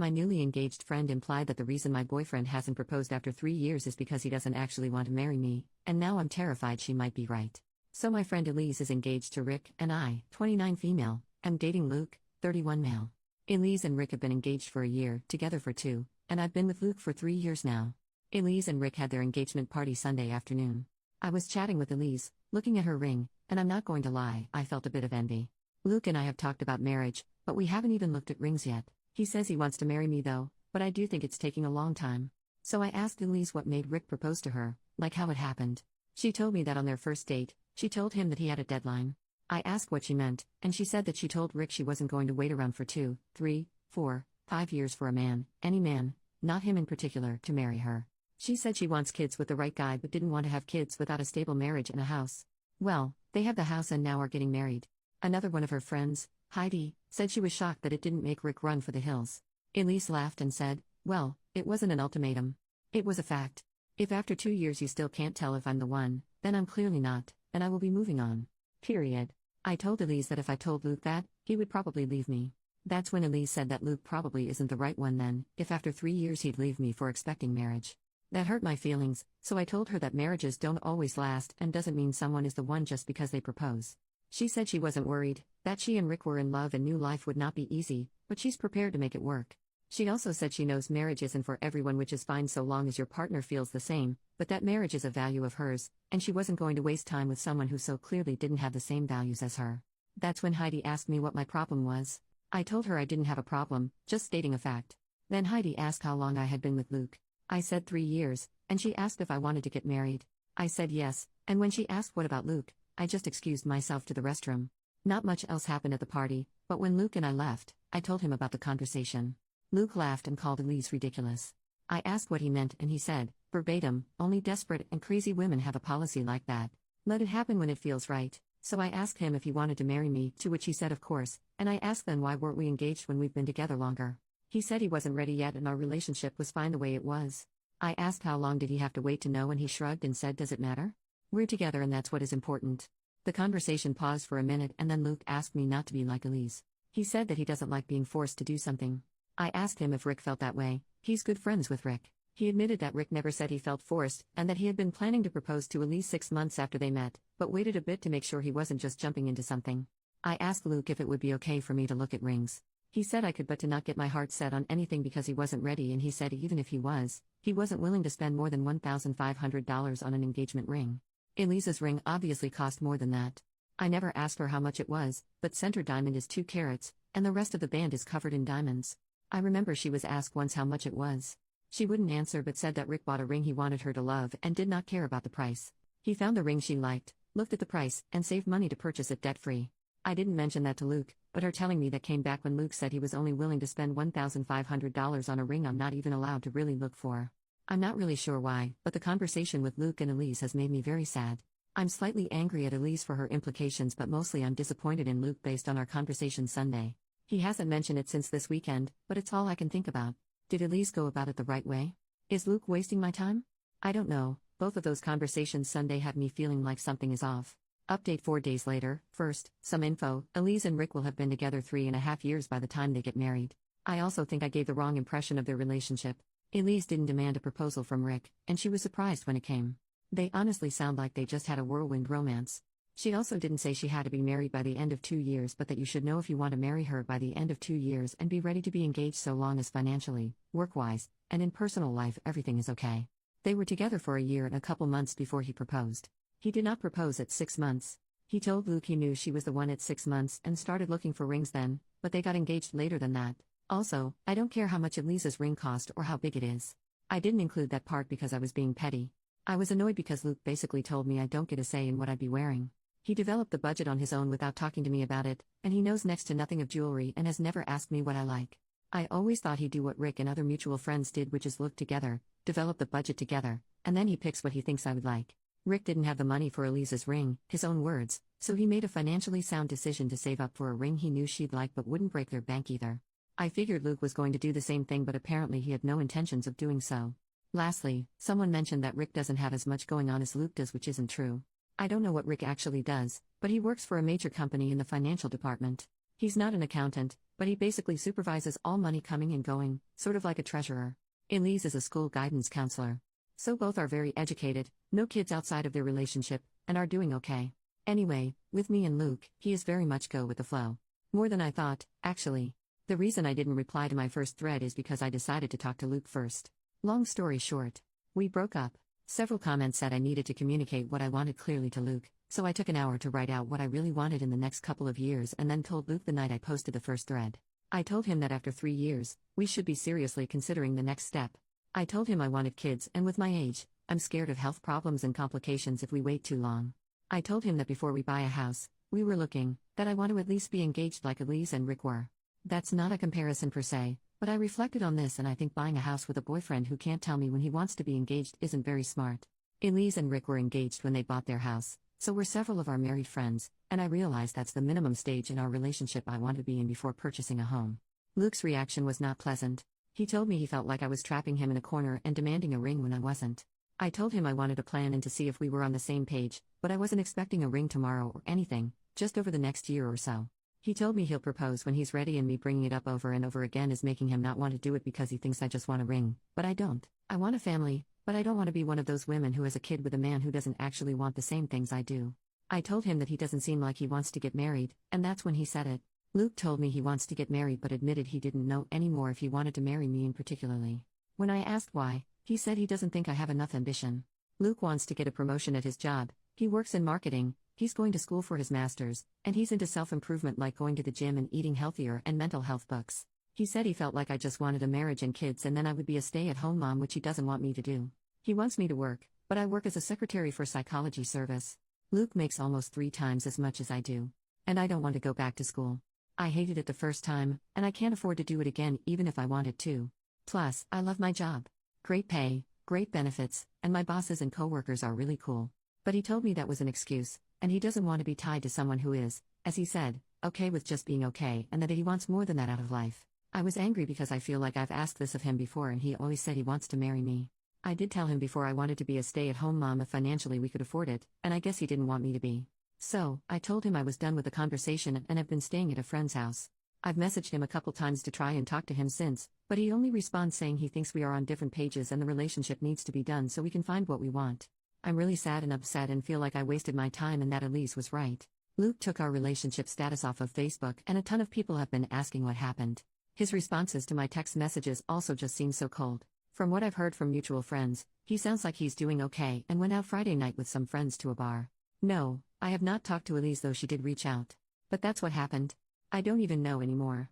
My newly engaged friend implied that the reason my boyfriend hasn't proposed after 3 years is because he doesn't actually want to marry me, and now I'm terrified she might be right. So my friend Elise is engaged to Rick, and I, 29 female, am dating Luke, 31 male. Elise and Rick have been engaged for a year, together for 2, and I've been with Luke for 3 years now. Elise and Rick had their engagement party Sunday afternoon. I was chatting with Elise, looking at her ring, and I'm not going to lie, I felt a bit of envy. Luke and I have talked about marriage, but we haven't even looked at rings yet. He says he wants to marry me though, but I do think it's taking a long time. So I asked Elise what made Rick propose to her, like how it happened. She told me that on their first date, she told him that he had a deadline. I asked what she meant, and she said that she told Rick she wasn't going to wait around for 2, 3, 4, 5 years for a man, any man, not him in particular, to marry her. She said she wants kids with the right guy but didn't want to have kids without a stable marriage and a house. Well, they have the house and now are getting married. Another one of her friends, Heidi, said she was shocked that it didn't make Rick run for the hills. Elise laughed and said, well, it wasn't an ultimatum. It was a fact. If after 2 years you still can't tell if I'm the one, then I'm clearly not, and I will be moving on. Period. I told Elise that if I told Luke that, he would probably leave me. That's when Elise said that Luke probably isn't the right one then, if after 3 years he'd leave me for expecting marriage. That hurt my feelings, so I told her that marriages don't always last and doesn't mean someone is the one just because they propose. She said she wasn't worried, that she and Rick were in love and knew life would not be easy, but she's prepared to make it work. She also said she knows marriage isn't for everyone, which is fine so long as your partner feels the same, but that marriage is a value of hers, and she wasn't going to waste time with someone who so clearly didn't have the same values as her. That's when Heidi asked me what my problem was. I told her I didn't have a problem, just stating a fact. Then Heidi asked how long I had been with Luke. I said 3 years, and she asked if I wanted to get married. I said yes, and when she asked what about Luke, I just excused myself to the restroom. Not much else happened at the party, but when Luke and I left, I told him about the conversation. Luke laughed and called Elise ridiculous. I asked what he meant and he said, verbatim, only desperate and crazy women have a policy like that. Let it happen when it feels right. So I asked him if he wanted to marry me, to which he said of course, and I asked then why weren't we engaged when we've been together longer. He said he wasn't ready yet and our relationship was fine the way it was. I asked how long did he have to wait to know and he shrugged and said does it matter? We're together and that's what is important. The conversation paused for a minute and then Luke asked me not to be like Elise. He said that he doesn't like being forced to do something. I asked him if Rick felt that way. He's good friends with Rick. He admitted that Rick never said he felt forced and that he had been planning to propose to Elise 6 months after they met, but waited a bit to make sure he wasn't just jumping into something. I asked Luke if it would be okay for me to look at rings. He said I could but to not get my heart set on anything because he wasn't ready and he said even if he wasn't willing to spend more than $1,500 on an engagement ring. Elise's ring obviously cost more than that. I never asked her how much it was, but center diamond is 2 carats, and the rest of the band is covered in diamonds. I remember she was asked once how much it was. She wouldn't answer but said that Rick bought a ring he wanted her to love and did not care about the price. He found the ring she liked, looked at the price, and saved money to purchase it debt-free. I didn't mention that to Luke, but her telling me that came back when Luke said he was only willing to spend $1,500 on a ring I'm not even allowed to really look for. I'm not really sure why, but the conversation with Luke and Elise has made me very sad. I'm slightly angry at Elise for her implications but mostly I'm disappointed in Luke based on our conversation Sunday. He hasn't mentioned it since this weekend, but it's all I can think about. Did Elise go about it the right way? Is Luke wasting my time? I don't know, both of those conversations Sunday have me feeling like something is off. Update 4 days later. First, some info. Elise and Rick will have been together 3.5 years by the time they get married. I also think I gave the wrong impression of their relationship. Elise didn't demand a proposal from Rick, and she was surprised when it came. They honestly sound like they just had a whirlwind romance. She also didn't say she had to be married by the end of 2 years but that you should know if you want to marry her by the end of 2 years and be ready to be engaged so long as financially, work-wise, and in personal life everything is okay. They were together for a year and a couple months before he proposed. He did not propose at 6 months. He told Luke he knew she was the one at 6 months and started looking for rings then, but they got engaged later than that. Also, I don't care how much Elise's ring cost or how big it is. I didn't include that part because I was being petty. I was annoyed because Luke basically told me I don't get a say in what I'd be wearing. He developed the budget on his own without talking to me about it, and he knows next to nothing of jewelry and has never asked me what I like. I always thought he'd do what Rick and other mutual friends did, which is look together, develop the budget together, and then he picks what he thinks I would like. Rick didn't have the money for Elise's ring, his own words, so he made a financially sound decision to save up for a ring he knew she'd like but wouldn't break their bank either. I figured Luke was going to do the same thing but apparently he had no intentions of doing so. Lastly, someone mentioned that Rick doesn't have as much going on as Luke does, which isn't true. I don't know what Rick actually does, but he works for a major company in the financial department. He's not an accountant, but he basically supervises all money coming and going, sort of like a treasurer. Elise is a school guidance counselor. So both are very educated, no kids outside of their relationship, and are doing okay. Anyway, with me and Luke, he is very much go with the flow. More than I thought, actually. The reason I didn't reply to my first thread is because I decided to talk to Luke first. Long story short, we broke up. Several comments said I needed to communicate what I wanted clearly to Luke, so I took an hour to write out what I really wanted in the next couple of years and then told Luke the night I posted the first thread. I told him that after 3 years, we should be seriously considering the next step. I told him I wanted kids, and with my age, I'm scared of health problems and complications if we wait too long. I told him that before we buy a house, we were looking, that I want to at least be engaged like Elise and Rick were. That's not a comparison per se, but I reflected on this and I think buying a house with a boyfriend who can't tell me when he wants to be engaged isn't very smart. Elise and Rick were engaged when they bought their house, so were several of our married friends, and I realized that's the minimum stage in our relationship I want to be in before purchasing a home. Luke's reaction was not pleasant. He told me he felt like I was trapping him in a corner and demanding a ring when I wasn't. I told him I wanted to plan and to see if we were on the same page, but I wasn't expecting a ring tomorrow or anything, just over the next year or so. He told me he'll propose when he's ready, and me bringing it up over and over again is making him not want to do it because he thinks I just want a ring, but I don't. I want a family, but I don't want to be one of those women who has a kid with a man who doesn't actually want the same things I do. I told him that he doesn't seem like he wants to get married, and that's when he said it. Luke told me he wants to get married but admitted he didn't know anymore if he wanted to marry me in particularly. When I asked why, he said he doesn't think I have enough ambition. Luke wants to get a promotion at his job, he works in marketing, he's going to school for his master's, and he's into self-improvement like going to the gym and eating healthier and mental health books. He said he felt like I just wanted a marriage and kids and then I would be a stay-at-home mom, which he doesn't want me to do. He wants me to work, but I work as a secretary for psychology service. Luke makes almost 3 times as much as I do. And I don't want to go back to school. I hated it the first time, and I can't afford to do it again even if I wanted to. Plus, I love my job. Great pay, great benefits, and my bosses and coworkers are really cool. But he told me that was an excuse, and he doesn't want to be tied to someone who is, as he said, okay with just being okay, and that he wants more than that out of life. I was angry because I feel like I've asked this of him before and he always said he wants to marry me. I did tell him before I wanted to be a stay-at-home mom if financially we could afford it, and I guess he didn't want me to be. So, I told him I was done with the conversation and have been staying at a friend's house. I've messaged him a couple times to try and talk to him since, but he only responds saying he thinks we are on different pages and the relationship needs to be done so we can find what we want. I'm really sad and upset and feel like I wasted my time and that Elise was right. Luke took our relationship status off of Facebook and a ton of people have been asking what happened. His responses to my text messages also just seem so cold. From what I've heard from mutual friends, he sounds like he's doing okay and went out Friday night with some friends to a bar. No, I have not talked to Elise though she did reach out. But that's what happened. I don't even know anymore.